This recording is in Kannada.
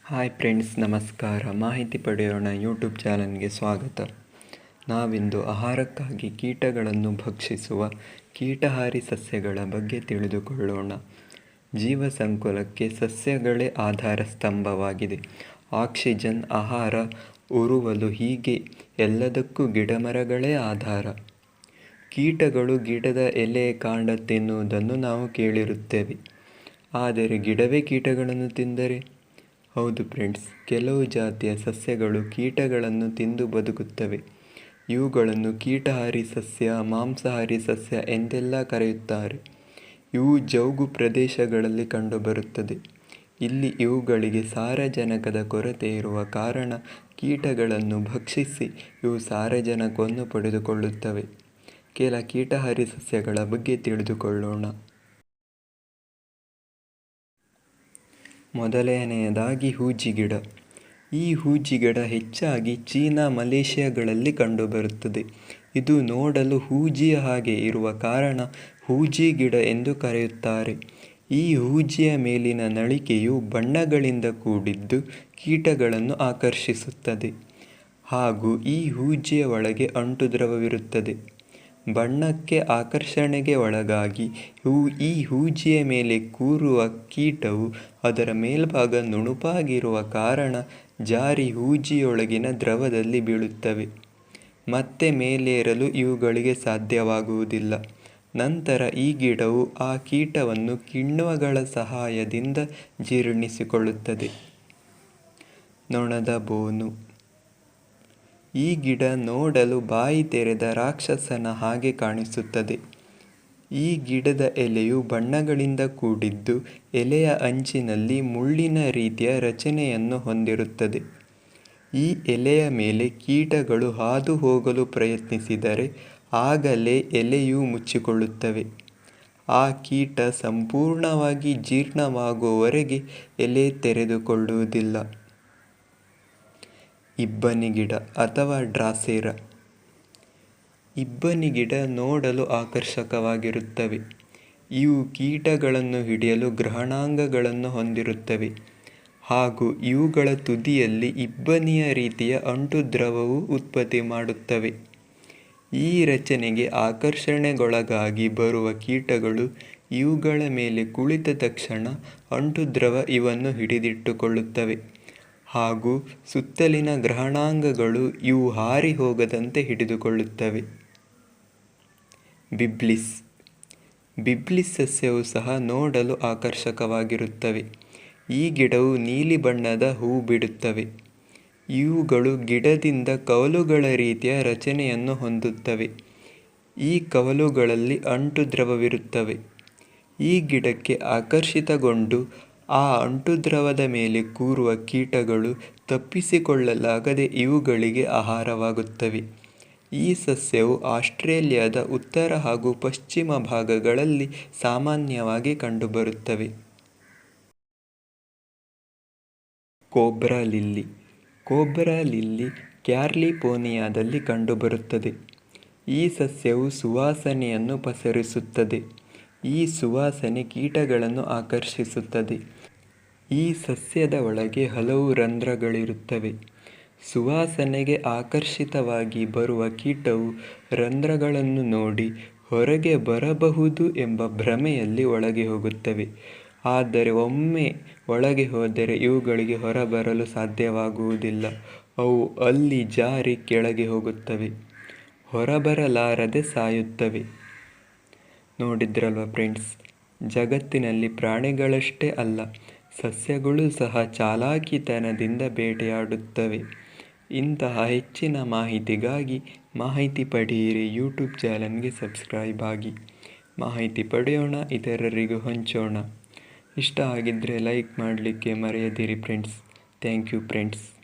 ಹಾಯ್ ಫ್ರೆಂಡ್ಸ್, ನಮಸ್ಕಾರ. ಮಾಹಿತಿ ಪಡೆಯೋಣ ಯೂಟ್ಯೂಬ್ ಚಾನಲ್ಗೆ ಸ್ವಾಗತ. ನಾವಿಂದು ಆಹಾರಕ್ಕಾಗಿ ಕೀಟಗಳನ್ನು ಭಕ್ಷಿಸುವ ಕೀಟಹಾರಿ ಸಸ್ಯಗಳ ಬಗ್ಗೆ ತಿಳಿದುಕೊಳ್ಳೋಣ. ಜೀವ ಸಂಕುಲಕ್ಕೆ ಸಸ್ಯಗಳೇ ಆಧಾರ ಸ್ತಂಭವಾಗಿದೆ. ಆಕ್ಸಿಜನ್, ಆಹಾರ, ಉರುವಲು ಹೀಗೆ ಎಲ್ಲದಕ್ಕೂ ಗಿಡಮರಗಳೇ ಆಧಾರ. ಕೀಟಗಳು ಗಿಡದ ಎಲೆ, ಕಾಂಡ ತಿನ್ನುವುದನ್ನು ನಾವು ಕೇಳಿರುತ್ತೇವೆ. ಆದರೆ ಗಿಡವೇ ಕೀಟಗಳನ್ನು ತಿಂದರೆ? ಹೌದು ಫ್ರೆಂಡ್ಸ್, ಕೆಲವು ಜಾತಿಯ ಸಸ್ಯಗಳು ಕೀಟಗಳನ್ನು ತಿಂದು ಬದುಕುತ್ತವೆ. ಇವುಗಳನ್ನು ಕೀಟಹಾರಿ ಸಸ್ಯ, ಮಾಂಸಾಹಾರಿ ಸಸ್ಯ ಎಂದೆಲ್ಲ ಕರೆಯುತ್ತಾರೆ. ಇವು ಜೌಗು ಪ್ರದೇಶಗಳಲ್ಲಿ ಕಂಡುಬರುತ್ತದೆ. ಇಲ್ಲಿ ಇವುಗಳಿಗೆ ಸಾರಜನಕದ ಕೊರತೆ ಇರುವ ಕಾರಣ ಕೀಟಗಳನ್ನು ಭಕ್ಷಿಸಿ ಇವು ಸಾರಜನಕವನ್ನು ಪಡೆದುಕೊಳ್ಳುತ್ತವೆ. ಕೆಲ ಕೀಟಹಾರಿ ಸಸ್ಯಗಳ ಬಗ್ಗೆ ತಿಳಿದುಕೊಳ್ಳೋಣ. ಮೊದಲನೆಯದಾಗಿ ಹೂಜಿಗಿಡ. ಈ ಹೂಜಿಗಿಡ ಹೆಚ್ಚಾಗಿ ಚೀನಾ, ಮಲೇಷಿಯಾಗಳಲ್ಲಿ ಕಂಡುಬರುತ್ತದೆ. ಇದು ನೋಡಲು ಹೂಜಿಯ ಹಾಗೆ ಇರುವ ಕಾರಣ ಹೂಜಿಗಿಡ ಎಂದು ಕರೆಯುತ್ತಾರೆ. ಈ ಹೂಜಿಯ ಮೇಲಿನ ನಳಿಕೆಯು ಬಣ್ಣಗಳಿಂದ ಕೂಡಿದ್ದು ಕೀಟಗಳನ್ನು ಆಕರ್ಷಿಸುತ್ತದೆ. ಹಾಗೂ ಈ ಹೂಜಿಯ ಒಳಗೆ ಅಂಟುದ್ರವವಿರುತ್ತದೆ. ಬಣ್ಣಕ್ಕೆ ಆಕರ್ಷಣೆಗೆ ಒಳಗಾಗಿ ಈ ಹೂಜಿಯ ಮೇಲೆ ಕೂರುವ ಕೀಟವು ಅದರ ಮೇಲ್ಭಾಗ ನುಣುಪಾಗಿರುವ ಕಾರಣ ಜಾರಿ ಹೂಜಿಯೊಳಗಿನ ದ್ರವದಲ್ಲಿ ಬೀಳುತ್ತವೆ. ಮತ್ತೆ ಮೇಲೇರಲು ಇವುಗಳಿಗೆ ಸಾಧ್ಯವಾಗುವುದಿಲ್ಲ. ನಂತರ ಈ ಗಿಡವು ಆ ಕೀಟವನ್ನು ಕಿಣ್ವಗಳ ಸಹಾಯದಿಂದ ಜೀರ್ಣಿಸಿಕೊಳ್ಳುತ್ತದೆ. ನೊಣದ ಬೋನು. ಈ ಗಿಡ ನೋಡಲು ಬಾಯಿ ತೆರೆದ ರಾಕ್ಷಸನ ಹಾಗೆ ಕಾಣಿಸುತ್ತದೆ. ಈ ಗಿಡದ ಎಲೆಯು ಬಣ್ಣಗಳಿಂದ ಕೂಡಿದ್ದು ಎಲೆಯ ಅಂಚಿನಲ್ಲಿ ಮುಳ್ಳಿನ ರೀತಿಯ ರಚನೆಯನ್ನು ಹೊಂದಿರುತ್ತದೆ. ಈ ಎಲೆಯ ಮೇಲೆ ಕೀಟಗಳು ಹಾದು ಹೋಗಲು ಪ್ರಯತ್ನಿಸಿದರೆ ಆಗಲೇ ಎಲೆಯು ಮುಚ್ಚಿಕೊಳ್ಳುತ್ತವೆ. ಆ ಕೀಟ ಸಂಪೂರ್ಣವಾಗಿ ಜೀರ್ಣವಾಗುವವರೆಗೆ ಎಲೆ ತೆರೆದುಕೊಳ್ಳುವುದಿಲ್ಲ. ಇಬ್ಬನಿ ಗಿಡ ಅಥವಾ ಡ್ರಾಸೇರಾ. ಇಬ್ಬನಿ ಗಿಡ ನೋಡಲು ಆಕರ್ಷಕವಾಗಿರುತ್ತವೆ. ಇವು ಕೀಟಗಳನ್ನು ಹಿಡಿಯಲು ಗ್ರಹಣಾಂಗಗಳನ್ನು ಹೊಂದಿರುತ್ತವೆ. ಹಾಗೂ ಇವುಗಳ ತುದಿಯಲ್ಲಿ ಇಬ್ಬನಿಯ ರೀತಿಯ ಅಂಟುದ್ರವವು ಉತ್ಪತ್ತಿ ಮಾಡುತ್ತವೆ. ಈ ರಚನೆಗೆ ಆಕರ್ಷಣೆಗೊಳಗಾಗಿ ಬರುವ ಕೀಟಗಳು ಇವುಗಳ ಮೇಲೆ ಕುಳಿತ ತಕ್ಷಣ ಅಂಟುದ್ರವ ಇವನ್ನು ಹಿಡಿದಿಟ್ಟುಕೊಳ್ಳುತ್ತವೆ. ಹಾಗೂ ಸುತ್ತಲಿನ ಗ್ರಹಣಾಂಗಗಳು ಇವು ಹಾರಿ ಹೋಗದಂತೆ ಹಿಡಿದುಕೊಳ್ಳುತ್ತವೆ. ಬಿಬ್ಲಿಸ್. ಬಿಬ್ಲಿಸ್ ಸಸ್ಯವು ಸಹ ನೋಡಲು ಆಕರ್ಷಕವಾಗಿರುತ್ತವೆ. ಈ ಗಿಡವು ನೀಲಿ ಬಣ್ಣದ ಹೂ ಬಿಡುತ್ತವೆ. ಇವುಗಳು ಗಿಡದಿಂದ ಕವಲುಗಳ ರೀತಿಯ ರಚನೆಯನ್ನು ಹೊಂದುತ್ತವೆ. ಈ ಕವಲುಗಳಲ್ಲಿ ಅಂಟುದ್ರವವಿರುತ್ತವೆ. ಈ ಗಿಡಕ್ಕೆ ಆಕರ್ಷಿತಗೊಂಡು ಆ ಅಂಟುದ್ರವದ ಮೇಲೆ ಕೂರುವ ಕೀಟಗಳು ತಪ್ಪಿಸಿಕೊಳ್ಳಲಾಗದೆ ಇವುಗಳಿಗೆ ಆಹಾರವಾಗುತ್ತವೆ. ಈ ಸಸ್ಯವು ಆಸ್ಟ್ರೇಲಿಯಾದ ಉತ್ತರ ಹಾಗೂ ಪಶ್ಚಿಮ ಭಾಗಗಳಲ್ಲಿ ಸಾಮಾನ್ಯವಾಗಿ ಕಂಡುಬರುತ್ತವೆ. Cobra lily. ಕೋಬ್ರಾ ಲಿಲ್ಲಿ ಕ್ಯಾಲಿಫೋರ್ನಿಯಾದಲ್ಲಿ ಕಂಡುಬರುತ್ತದೆ. ಈ ಸಸ್ಯವು ಸುವಾಸನೆಯನ್ನು ಪಸರಿಸುತ್ತದೆ. ಈ ಸುವಾಸನೆ ಕೀಟಗಳನ್ನು ಆಕರ್ಷಿಸುತ್ತದೆ. ಈ ಸಸ್ಯದ ಒಳಗೆ ಹಲವು ರಂಧ್ರಗಳಿರುತ್ತವೆ. ಸುವಾಸನೆಗೆ ಆಕರ್ಷಿತವಾಗಿ ಬರುವ ಕೀಟವು ರಂಧ್ರಗಳನ್ನು ನೋಡಿ ಹೊರಗೆ ಬರಬಹುದು ಎಂಬ ಭ್ರಮೆಯಲ್ಲಿ ಒಳಗೆ ಹೋಗುತ್ತವೆ. ಆದರೆ ಒಮ್ಮೆ ಒಳಗೆ ಹೋದರೆ ಇವುಗಳಿಗೆ ಹೊರಬರಲು ಸಾಧ್ಯವಾಗುವುದಿಲ್ಲ. ಅವು ಅಲ್ಲಿ ಜಾರಿ ಕೆಳಗೆ ಹೋಗುತ್ತವೆ. ಹೊರಬರಲಾರದೆ ಸಾಯುತ್ತವೆ. ನೋಡಿದ್ರಲ್ವ ಫ್ರೆಂಡ್ಸ್, ಜಗತ್ತಿನಲ್ಲಿ ಪ್ರಾಣಿಗಳಷ್ಟೇ ಅಲ್ಲ, ಸಸ್ಯಗಳು ಸಹ ಚಾಲಾಕಿತನದಿಂದ ಬೇಟೆಯಾಡುತ್ತವೆ. ಇಂತಹ ಹೆಚ್ಚಿನ ಮಾಹಿತಿಗಾಗಿ ಮಾಹಿತಿ ಪಡೆಯಿರಿ ಯೂಟ್ಯೂಬ್ ಚಾನಲ್ಗೆ ಸಬ್ಸ್ಕ್ರೈಬ್ ಆಗಿ. ಮಾಹಿತಿ ಪಡೆಯೋಣ, ಇತರರಿಗೂ ಹಂಚೋಣ. ಇಷ್ಟ ಆಗಿದ್ದರೆ ಲೈಕ್ ಮಾಡಲಿಕ್ಕೆ ಮರೆಯದಿರಿ ಫ್ರೆಂಡ್ಸ್. Thank you friends.